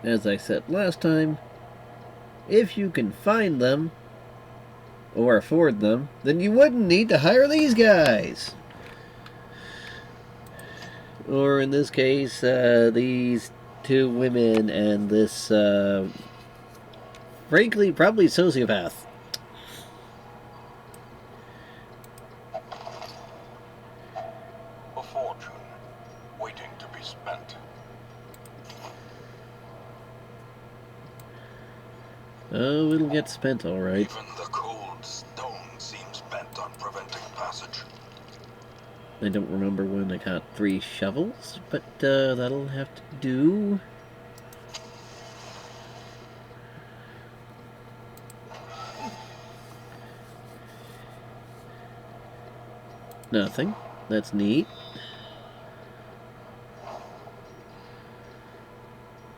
As I said last time, if you can find them or afford them, then you wouldn't need to hire these guys. Or in this case, these two women and this, frankly, probably sociopath. A fortune waiting to be spent. Oh, it'll get spent all right. Even the cold stone seems bent on preventing passage. I don't remember when I got 3 shovels, but that'll have to do. Nothing. That's neat.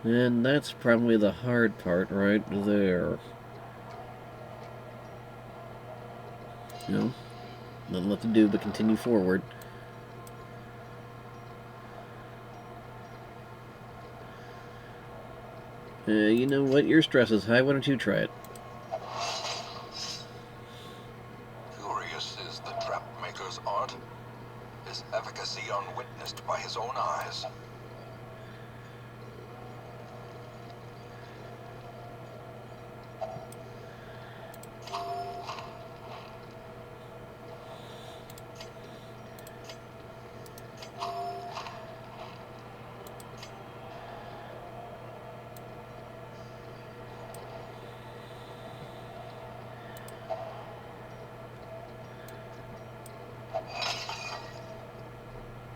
And that's probably the hard part right there. No, nothing left to do but continue forward. You know what? Your stress is high. Why don't you try it? Curious is the trap maker's art. His efficacy unwitnessed by his own eyes.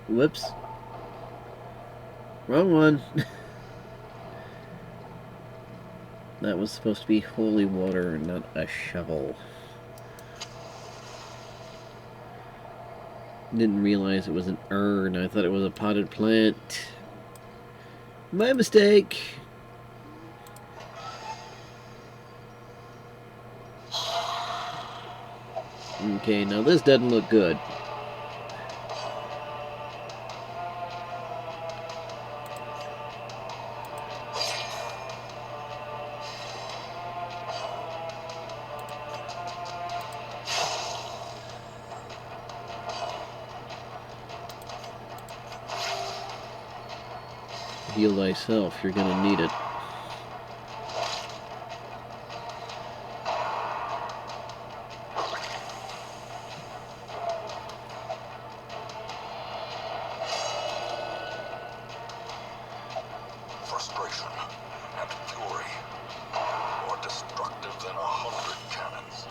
Whoops. Wrong one. That was supposed to be holy water, not a shovel. Didn't realize it was an urn. I thought it was a potted plant. My mistake. Okay, now this doesn't look good. Heal thyself, you're gonna need it. Frustration and fury, more destructive than 100 cannons.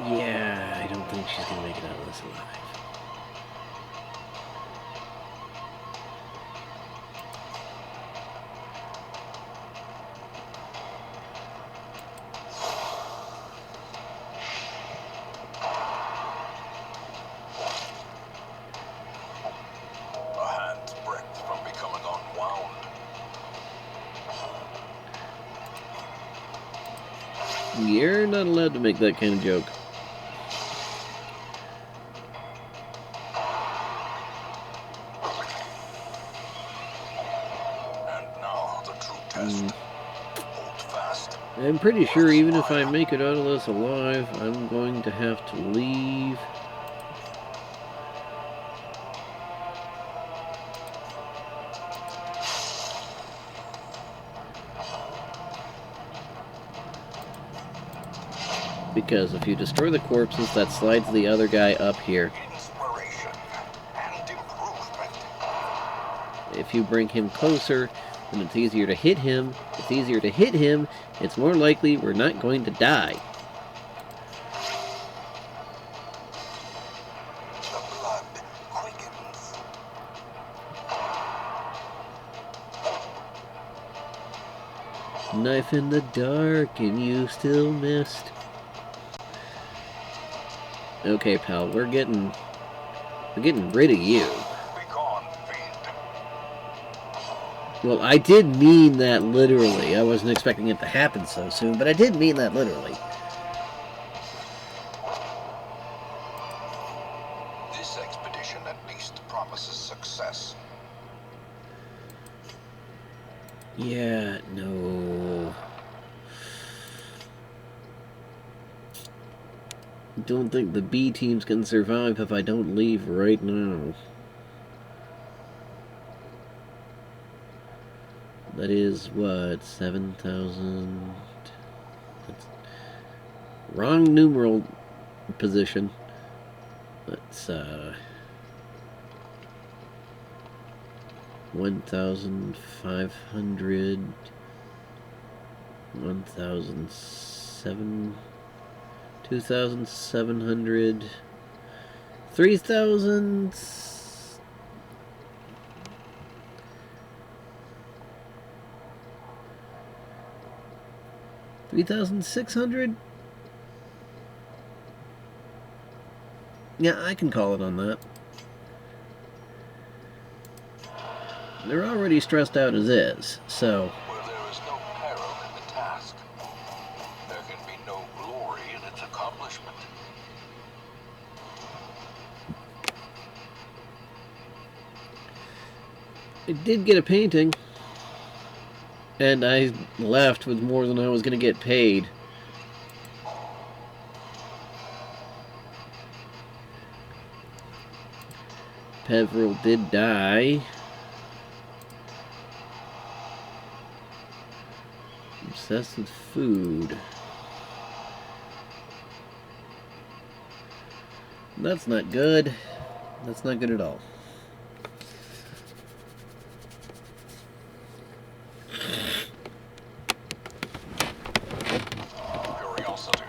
Yeah, I don't think she's gonna make it out of this alive. A hand's breadth from becoming unwound. You're not allowed to make that kind of joke. And now the true test. Hold fast. I'm pretty sure even if I make it out of this alive, I'm going to have to leave. Because if you destroy the corpses, that slides the other guy up here. Inspiration and improvement. If you bring him closer, then it's easier to hit him. It's easier to hit him. It's more likely we're not going to die. The blood quickens. Knife in the dark, and you still missed. Okay, pal, we're getting rid of you. Well, I did mean that literally. I wasn't expecting it to happen so soon, but I did mean that literally. This expedition at least promises success. Yeah, no. Don't think the B teams can survive if I don't leave right now. That is what, 7,000? That's wrong numeral position. That's 1,500, 1,007, 2,700, 3,000. 3,600? Yeah, I can call it on that. They're already stressed out as is, so... Where there is no peril in the task, there can be no glory in its accomplishment. I did get a painting. And I left with more than I was going to get paid. Peveril did die. Obsessed with food. That's not good. That's not good at all. Curiosity,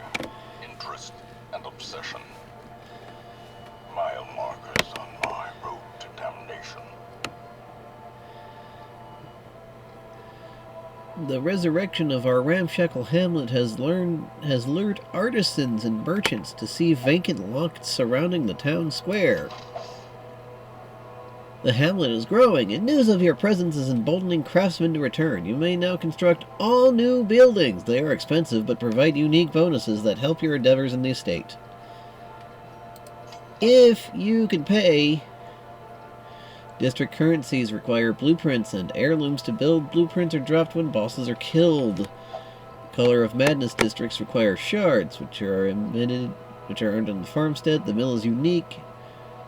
interest, and obsession. Mile markers on my road to damnation. The resurrection of our ramshackle hamlet has lured artisans and merchants to see vacant lots surrounding the town square. The hamlet is growing, and news of your presence is emboldening craftsmen to return. You may now construct all new buildings. They are expensive, but provide unique bonuses that help your endeavors in the estate. If you can pay, district currencies require blueprints, and heirlooms to build. Blueprints are dropped when bosses are killed. Color of Madness districts require shards, which are earned on the farmstead. The mill is unique,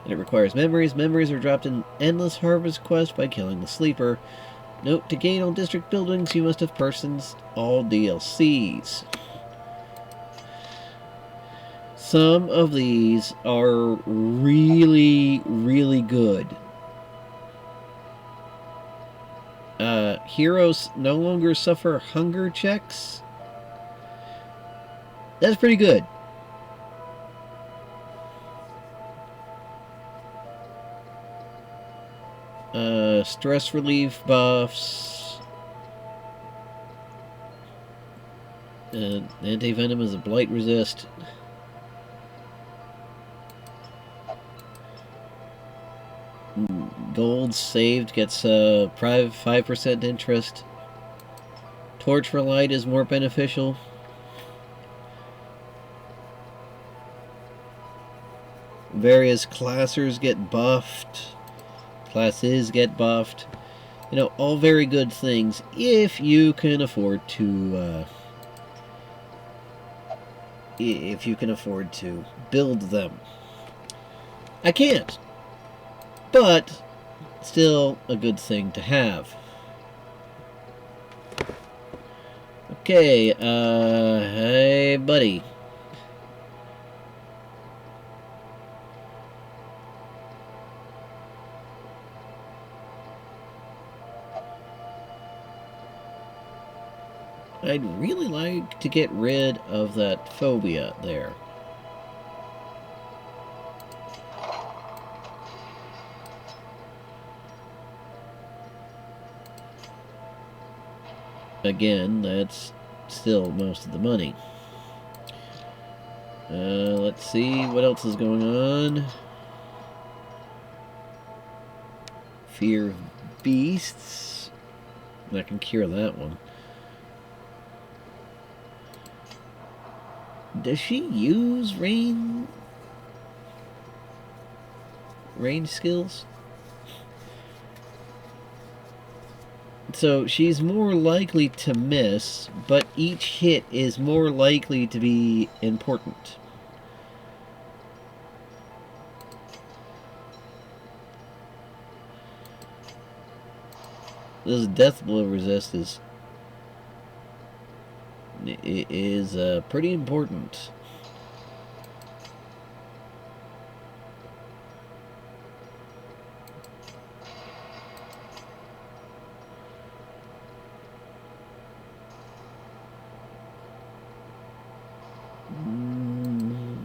and it requires memories. Memories are dropped in Endless Harvest Quest by killing the Sleeper. Note, to gain all district buildings, you must have purchased all DLCs. Some of these are really, really good. Heroes no longer suffer hunger checks. That's pretty good. Stress relief buffs. Anti-venom is a blight resist. Gold saved gets 5% interest. Torch for light is more beneficial. Various classers get buffed. Classes get buffed. You know, all very good things if you can afford to build them. I can't. But still a good thing to have. Okay, hey buddy. I'd really like to get rid of that phobia there. Again, that's still most of the money. Let's see what else is going on. Fear of beasts. That can cure that one. Does she use range skills? So she's more likely to miss, but each hit is more likely to be important. This death blow resist is pretty important.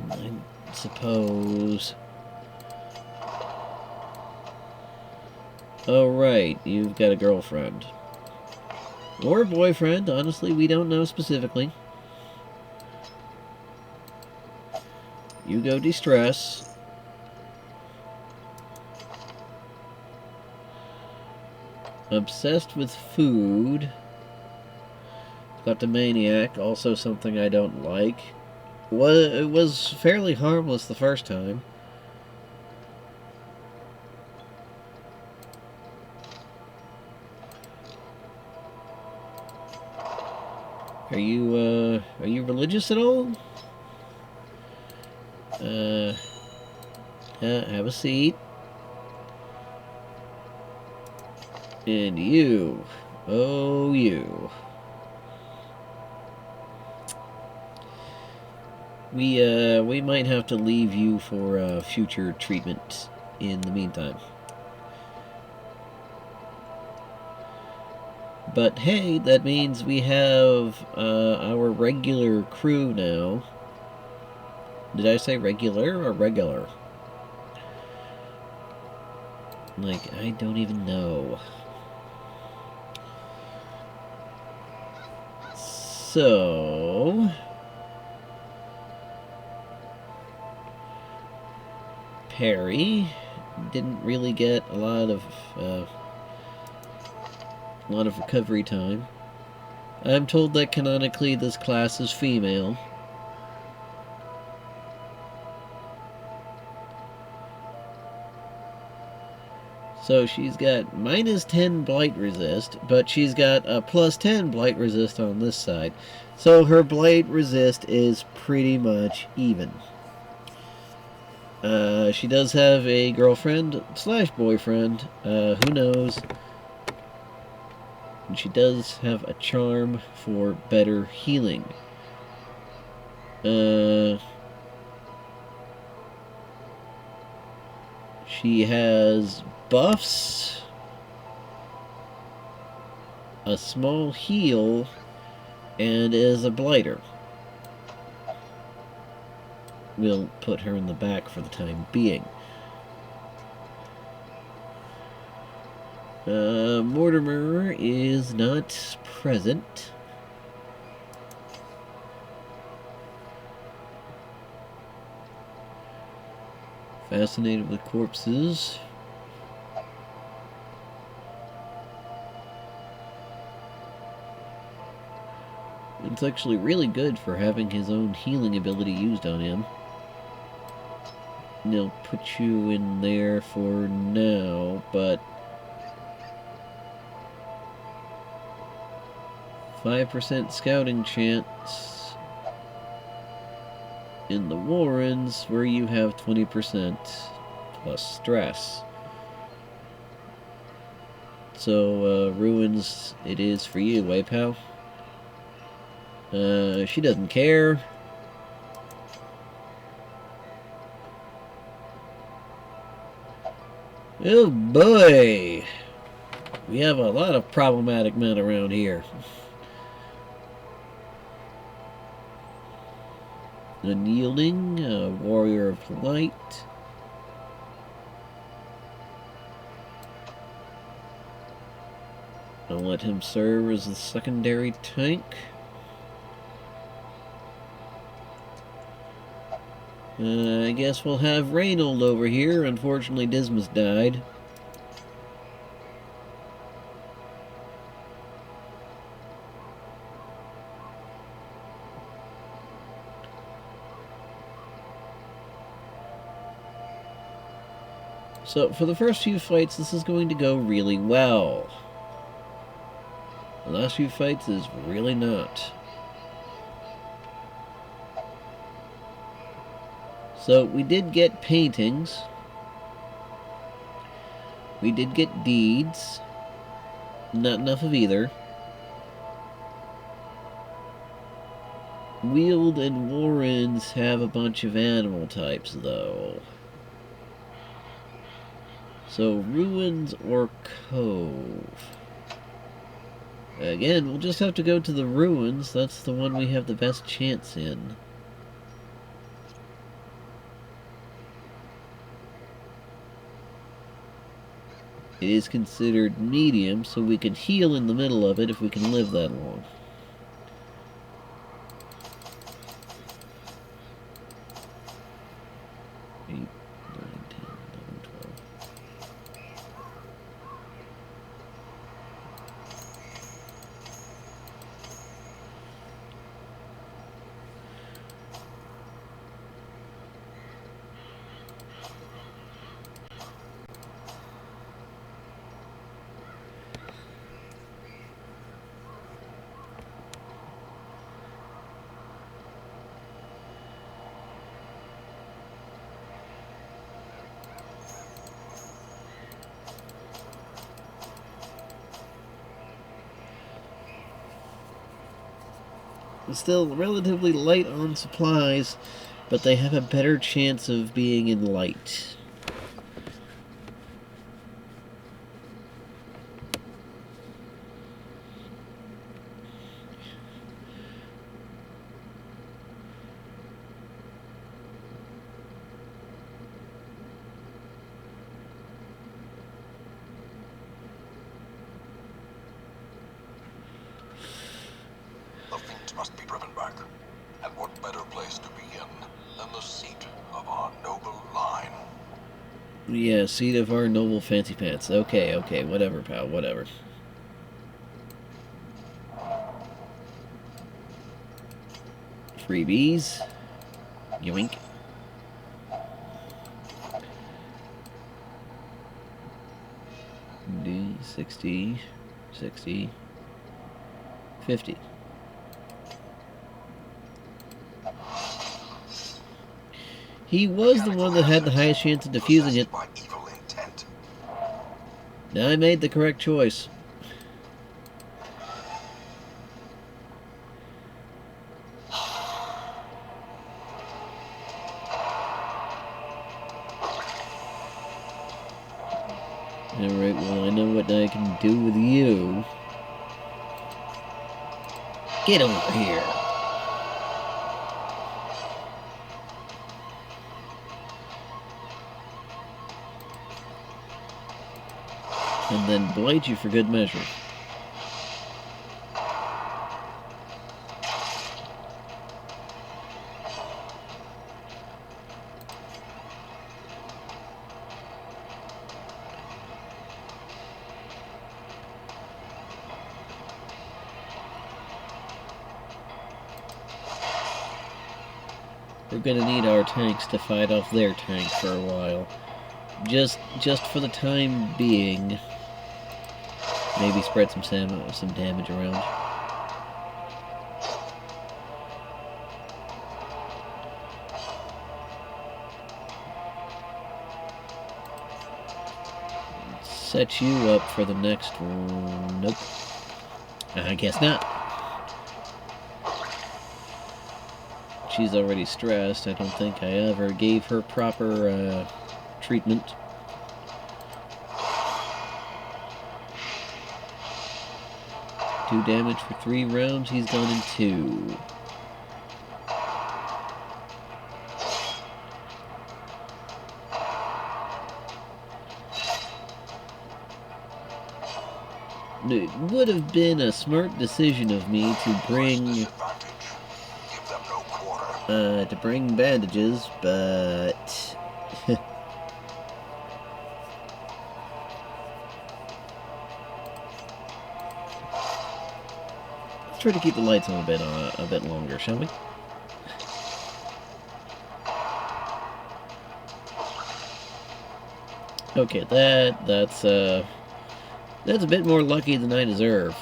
I suppose. Oh, right, you've got a girlfriend. Or a boyfriend, honestly, we don't know specifically. You go de-stress. Obsessed with food. Kleptomaniac, also something I don't like. It was fairly harmless the first time. Are you religious at all? Have a seat. And you. Oh, you. We might have to leave you for future treatment in the meantime. But hey, that means we have our regular crew now. Did I say regular or regular? Like, I don't even know. So... Perry didn't really get a lot of recovery time. I'm told that canonically this class is female. So she's got minus 10 blight resist, but she's got a plus 10 blight resist on this side. So her blight resist is pretty much even. She does have a girlfriend / boyfriend, who knows. And she does have a charm for better healing. She has buffs, a small heal, and is a blighter. We'll put her in the back for the time being. Mortimer is not present. Fascinated with corpses. It's actually really good for having his own healing ability used on him. And they'll put you in there for now, but 5% scouting chance in the Warrens, where you have 20% plus stress. So, Ruins it is for you, eh, pal? She doesn't care. Oh boy! We have a lot of problematic men around here. Unyielding, warrior of light. I'll let him serve as the secondary tank. I guess we'll have Reynold over here. Unfortunately, Dismas died. So, for the first few fights, this is going to go really well. The last few fights is really not. So, we did get paintings. We did get deeds. Not enough of either. Weald and Warrens have a bunch of animal types, though. So, Ruins or Cove? Again, we'll just have to go to the Ruins. That's the one we have the best chance in. It is considered medium, so we can heal in the middle of it if we can live that long. Still relatively light on supplies, but they have a better chance of being in light. The fiends must be driven back. And what better place to begin than the seat of our noble line? Yeah, seat of our noble fancy pants. Okay, whatever, pal, whatever. Freebies. Yoink. D 60, 60, 50. He was the one that had the highest chance of defusing it. By evil intent. I made the correct choice. Alright, well, I know what I can do with you. Get over here. And then blight you for good measure. We're gonna need our tanks to fight off their tank for a while. Just for the time being. Maybe spread some damage around. Set you up for the next one. Nope. I guess not. She's already stressed. I don't think I ever gave her proper treatment. Two damage for 3 rounds. He's gone in 2. It would have been a smart decision of me to bring bandages, but let's try to keep the lights on a bit longer, shall we? Okay, that's a bit more lucky than I deserve.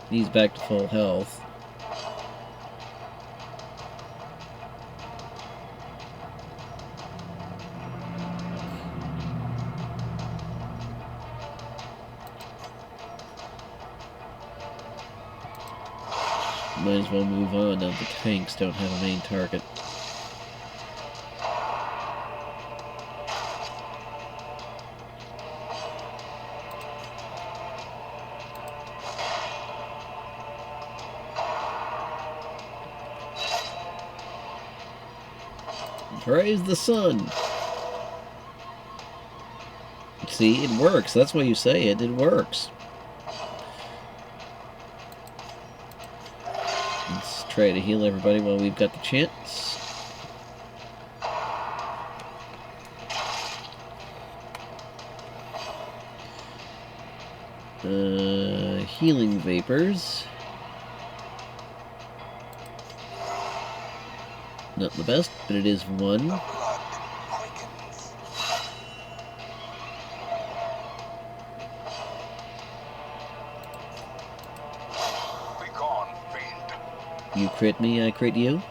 He's back to full health. Might as well move on now the tanks don't have a main target. Praise the sun! See, it works. That's why you say it. It works. Let's try to heal everybody while we've got the chance. Healing vapors. Not the best, but it is one. You crit me, I crit you.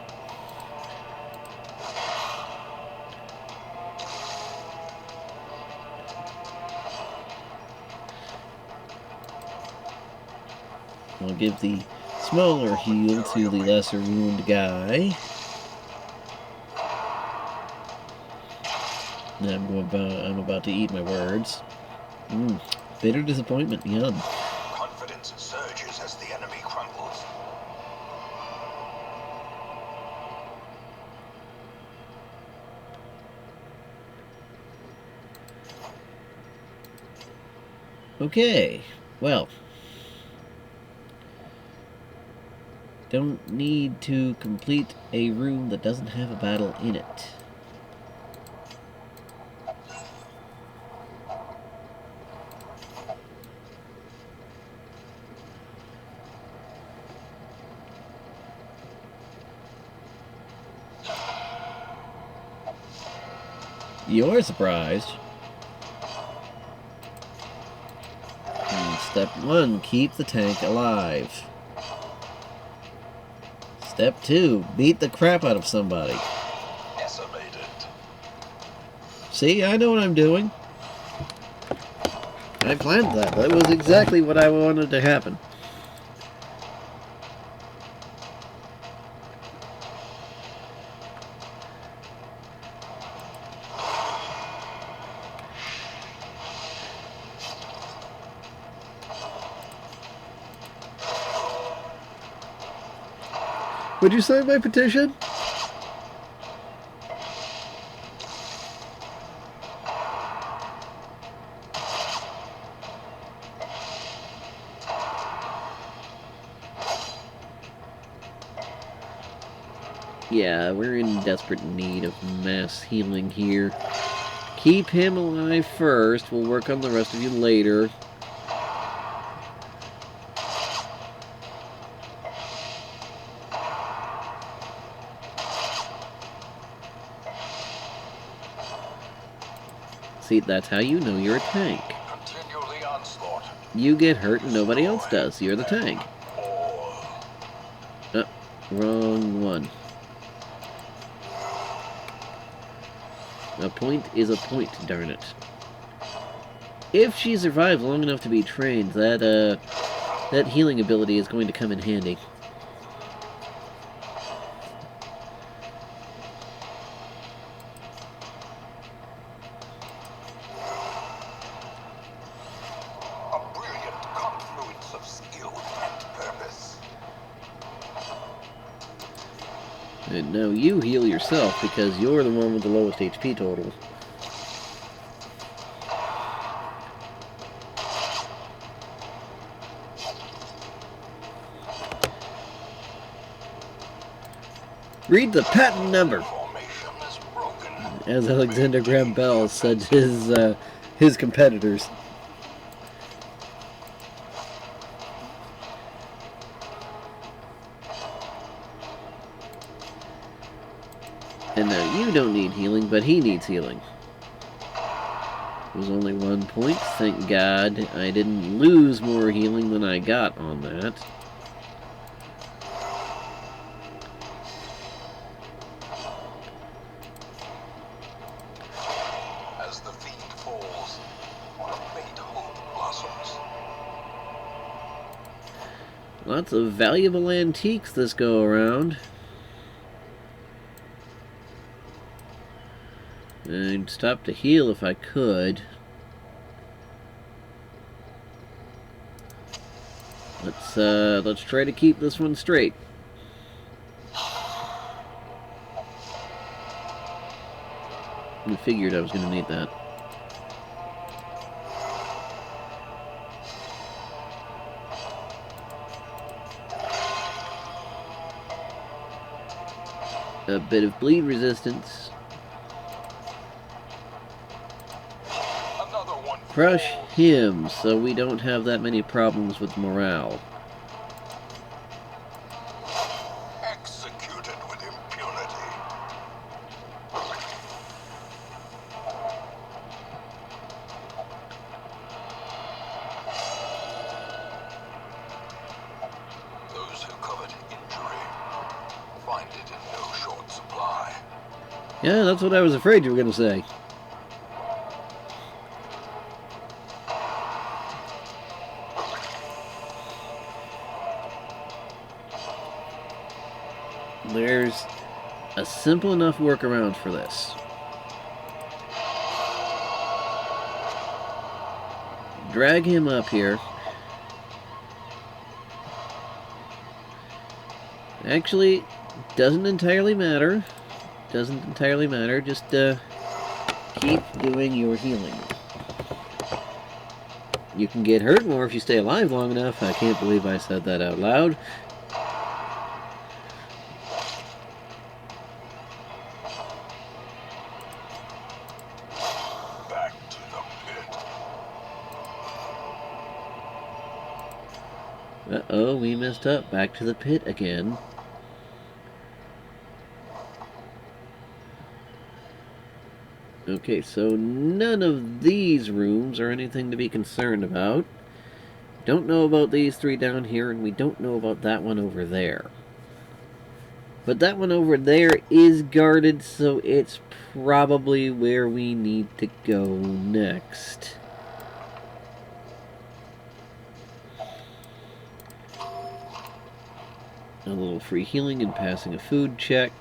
I'll give the smaller heal to the lesser wound guy. I'm about to eat my words. Bitter disappointment, yum. Confidence surges as the enemy crumbles. Okay, well. Don't need to complete a room that doesn't have a battle in it. You're surprised. Step 1, keep the tank alive. Step 2, beat the crap out of somebody. Decimated. See, I know what I'm doing. I planned that. That was exactly what I wanted to happen. Would you sign my petition? Yeah, we're in desperate need of mass healing here. Keep him alive first. We'll work on the rest of you later. See, that's how you know you're a tank. Continue the onslaught. You get hurt and nobody else does. You're the tank. Wrong one. A point is a point, darn it. If she survives long enough to be trained, that healing ability is going to come in handy. And now you heal yourself, because you're the one with the lowest HP total. Read the patent number! As Alexander Graham Bell said his competitors. And now you don't need healing, but he needs healing. It was only 1 point. Thank God I didn't lose more healing than I got on that. As the fiend falls, a faint hope blossoms. Lots of valuable antiques this go around. I'd stop to heal if I could. Let's try to keep this one straight. I figured I was going to need that. A bit of bleed resistance. Another one Crush falls. him so we don't have that many problems with morale. Executed with impunity. Those who covet injury find it in no short supply. Yeah, that's what I was afraid you were going to say. There's a simple enough workaround for this. Drag him up here. Actually, doesn't entirely matter. Doesn't entirely matter. Just keep doing your healing. You can get hurt more if you stay alive long enough. I can't believe I said that out loud. Back to the pit. Uh-oh, we messed up. Back to the pit again. Okay, so none of these rooms are anything to be concerned about. Don't know about these 3 down here, and we don't know about that one over there. But that one over there is guarded, so it's probably where we need to go next. A little free healing and passing a food check.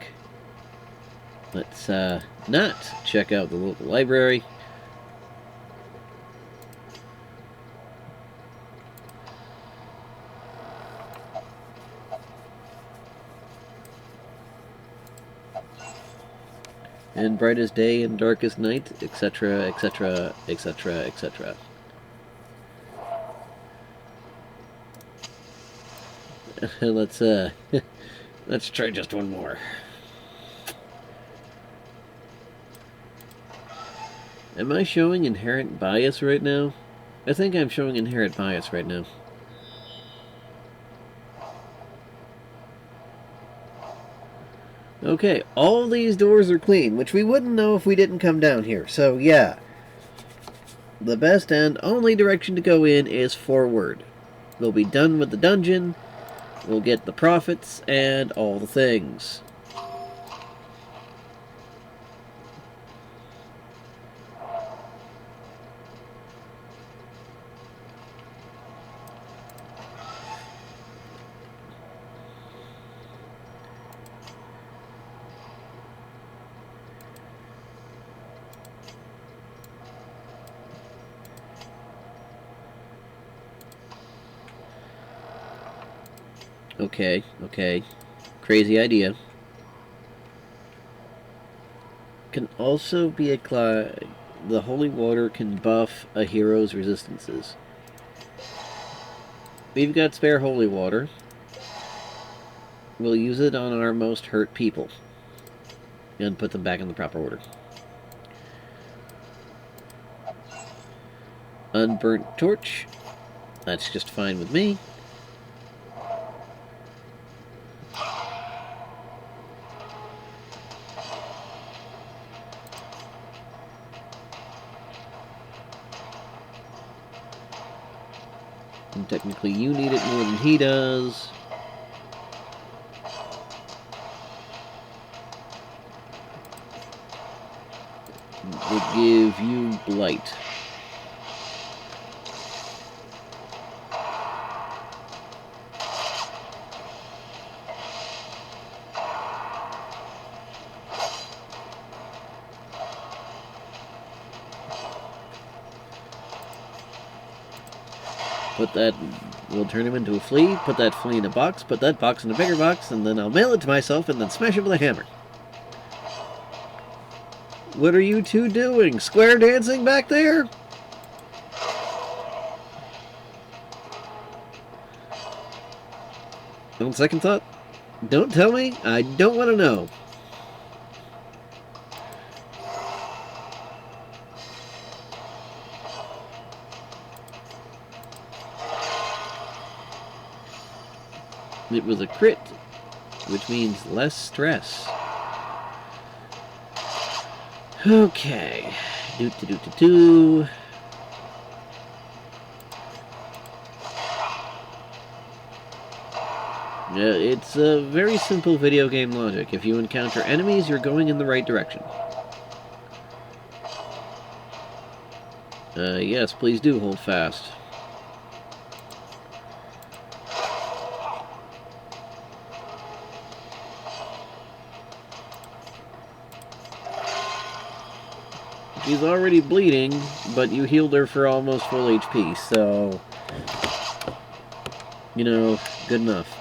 Let's not check out the local library. And brightest day and darkest night, etc., etc., etc., etc. Let's let's try just one more. Am I showing inherent bias right now? I think I'm showing inherent bias right now. Okay, all these doors are clean, which we wouldn't know if we didn't come down here. So, yeah. The best and only direction to go in is forward. We'll be done with the dungeon, we'll get the profits, and all the things. Okay, okay. Crazy idea. Can also be a the holy water can buff a hero's resistances. We've got spare holy water. We'll use it on our most hurt people. And put them back in the proper order. Unburnt torch. That's just fine with me. And technically you need it more than he does. Would give you Blight. Put that, we'll turn him into a flea, put that flea in a box, put that box in a bigger box, and then I'll mail it to myself and then smash it with a hammer. What are you two doing? Square dancing back there? On second thought, don't tell me. I don't want to know. It was a crit, which means less stress. Okay. Do. It's a very simple video game logic. If you encounter enemies, you're going in the right direction. Yes, please do hold fast. She's already bleeding, but you healed her for almost full HP, so... You know, good enough.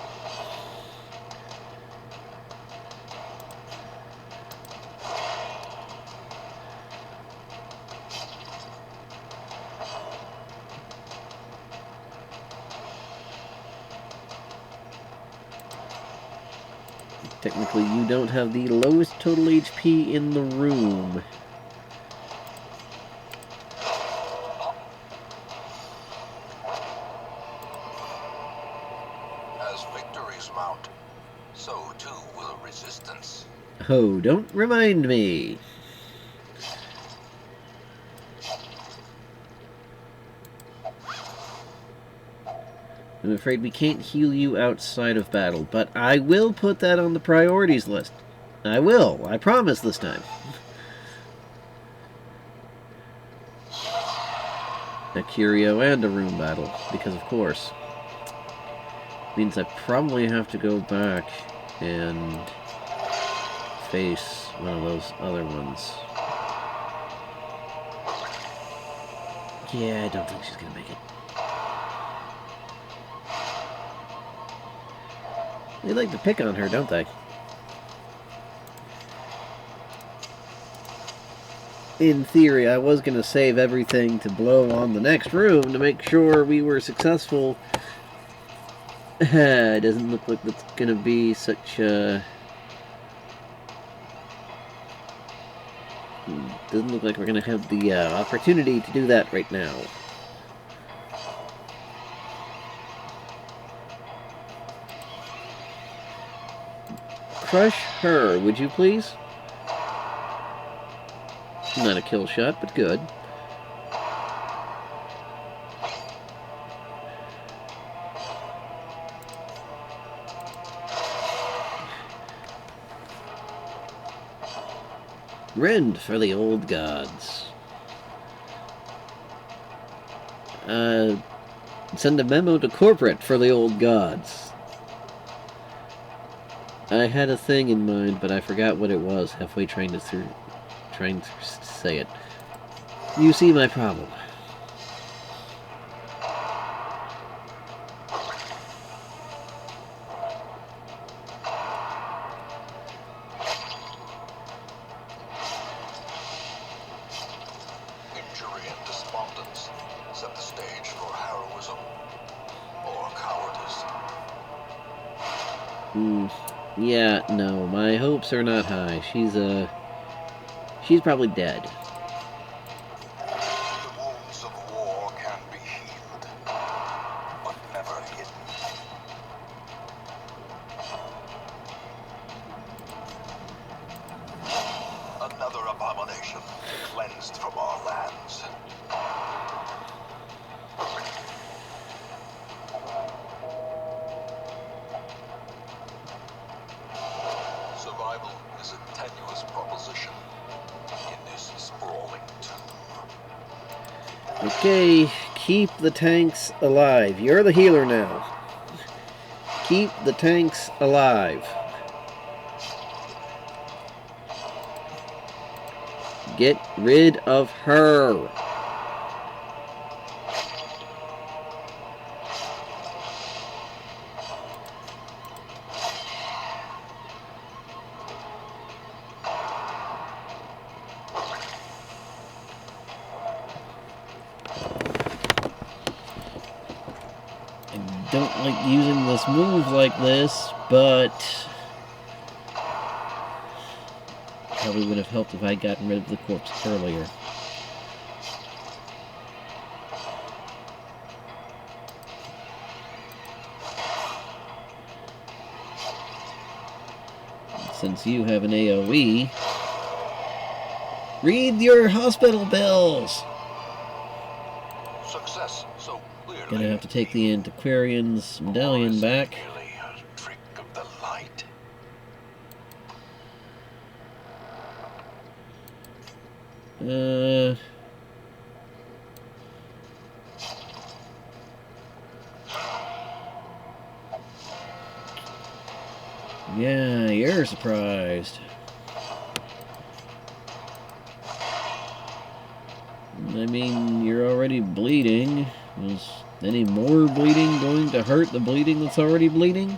Technically, you don't have the lowest total HP in the room. Oh, don't remind me. I'm afraid we can't heal you outside of battle, but I will put that on the priorities list. I will. I promise this time. A curio and a room battle, because of course. Means I probably have to go back and face one of those other ones. Yeah, I don't think she's gonna make it. They like to pick on her, don't they? In theory, I was gonna save everything to blow on the next room to make sure we were successful. It doesn't look like that's gonna be such a... Doesn't look like we're gonna have the opportunity to do that right now. Crush her, would you please? Not a kill shot, but good. Rend for the old gods. Send a memo to corporate for the old gods. I had a thing in mind, but I forgot what it was halfway trying to say it. You see my problem. Injury and despondence set the stage for heroism or cowardice. Yeah, no, my hopes are not high. She's probably dead. The wounds of war can be healed, but never hidden. Another abomination cleansed from our lands. Okay, keep the tanks alive. You're the healer now. Keep the tanks alive. Get rid of her. I don't like using this move like this, but probably would have helped if I'd gotten rid of the corpse earlier. Since you have an AoE, read your hospital bills! Success so clearly. Gonna have to take the Antiquarian's medallion back. Merely a trick of the light. Yeah, you're surprised. I mean, you're already bleeding. Is any more bleeding going to hurt the bleeding that's already bleeding?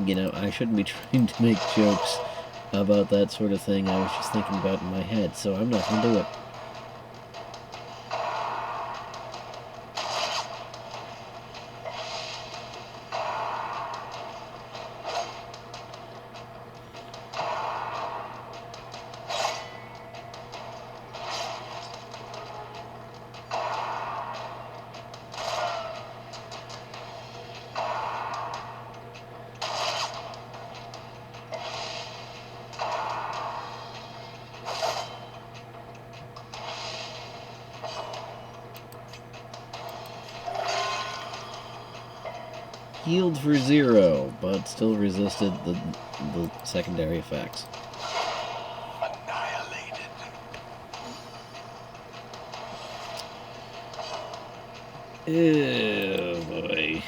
You know, I shouldn't be trying to make jokes about that sort of thing. I was just thinking about it in my head, so I'm not going to do it. Healed for 0, but still resisted the secondary effects. Annihilated. Oh boy.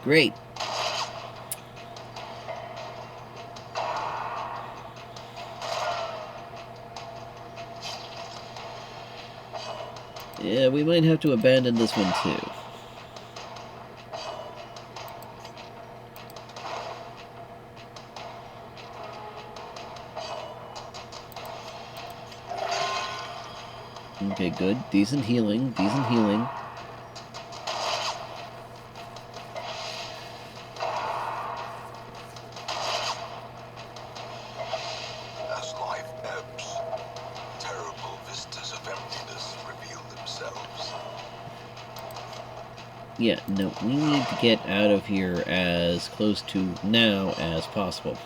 Great. Yeah, we might have to abandon this one too. Okay, good. Decent healing. Decent healing. As life ebbs, terrible vistas of emptiness reveal themselves. Yeah, no, we need to get out of here as close to now as possible.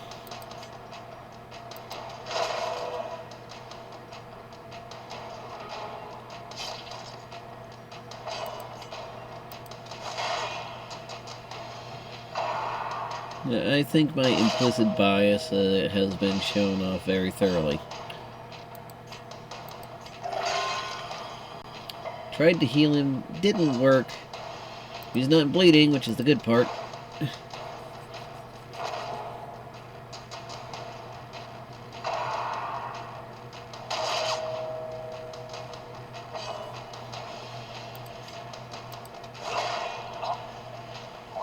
I think my implicit bias has been shown off very thoroughly. Tried to heal him, didn't work. He's not bleeding, which is the good part.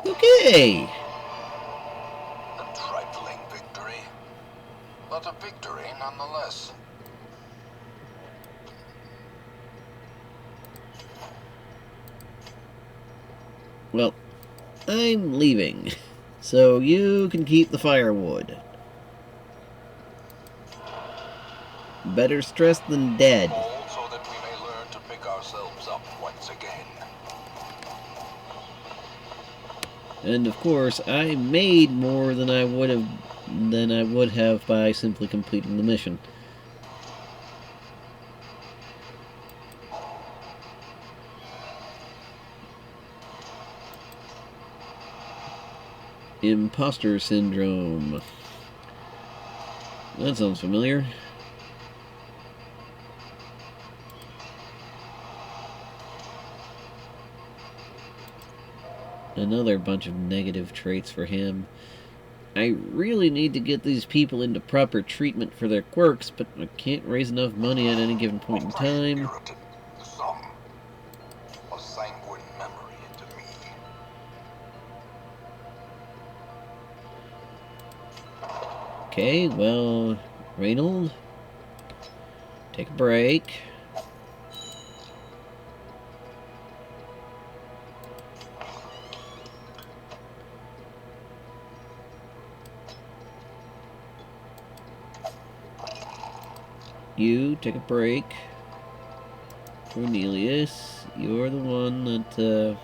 Okay! A trifling victory, but a victory nonetheless. Well, I'm leaving, so you can keep the firewood. Better stressed than dead. All so that we may learn to pick ourselves up once again. And of course, I made more than I would have than I would have by simply completing the mission. Imposter syndrome. That sounds familiar. Another bunch of negative traits for him. I really need to get these people into proper treatment for their quirks, but I can't raise enough money at any given point in time. Irritant, some. A sanguine memory to me. Okay, well, Reynold, take a break. You take a break. Cornelius, you're the one that,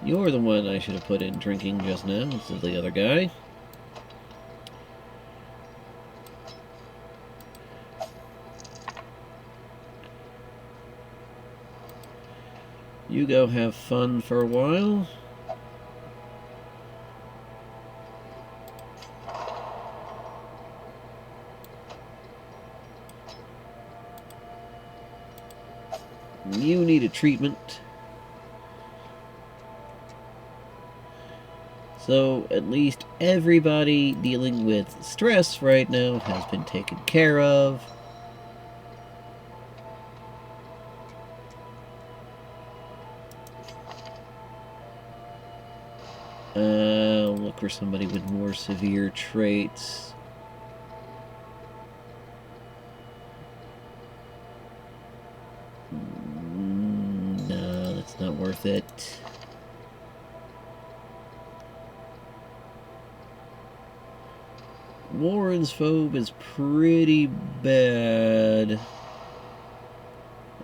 you're the one I should have put in drinking just now instead of the other guy. You go have fun for a while. You need a treatment. So, at least everybody dealing with stress right now has been taken care of. Look for somebody with more severe traits. No, that's not worth it. Warren's phobe is pretty bad.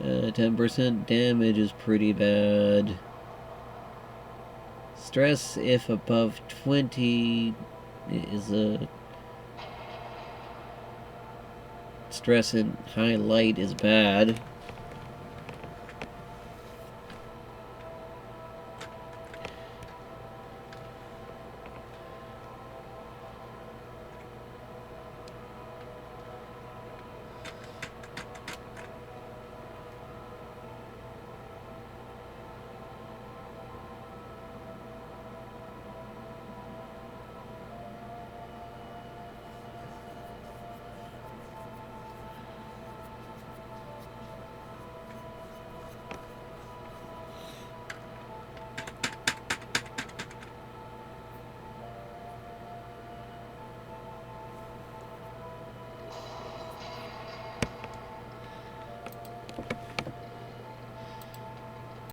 10% damage is pretty bad. Stress, if above 20, is a... Stress in high light is bad.